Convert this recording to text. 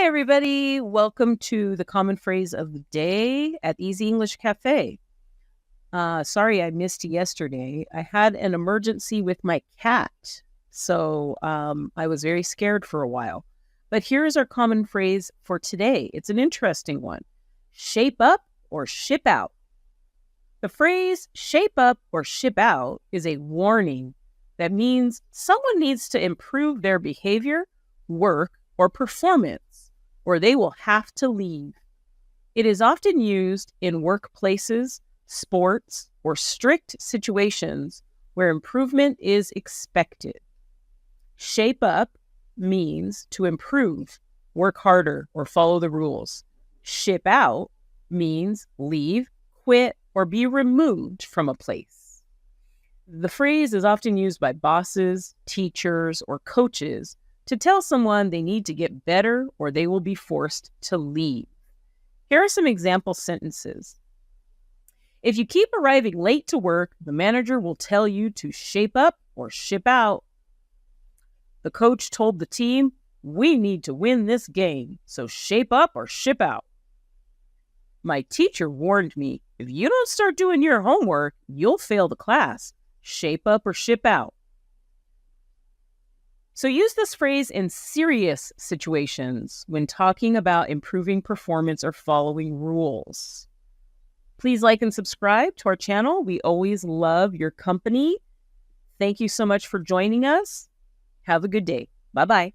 Hi, everybody. Welcome to the common phrase of the day at Easy English Cafe. Sorry I missed yesterday. I had an emergency with my cat, so I was very scared for a while. But here's our common phrase for today. It's an interesting one. Shape up or ship out. The phrase shape up or ship out is a warning that means someone needs to improve their behavior, work, or performance, or they will have to leave. It is often used in workplaces, sports, or strict situations where improvement is expected. Shape up means to improve, work harder, or follow the rules. Ship out means leave, quit, or be removed from a place. The phrase is often used by bosses, teachers, or coaches to tell someone they need to get better or they will be forced to leave. Here are some example sentences. If you keep arriving late to work, the manager will tell you to shape up or ship out. The coach told the team, we need to win this game, so shape up or ship out. My teacher warned me, if you don't start doing your homework, you'll fail the class. Shape up or ship out. So use this phrase in serious situations when talking about improving performance or following rules. Please like and subscribe to our channel. We always love your company. Thank you so much for joining us. Have a good day. Bye-bye.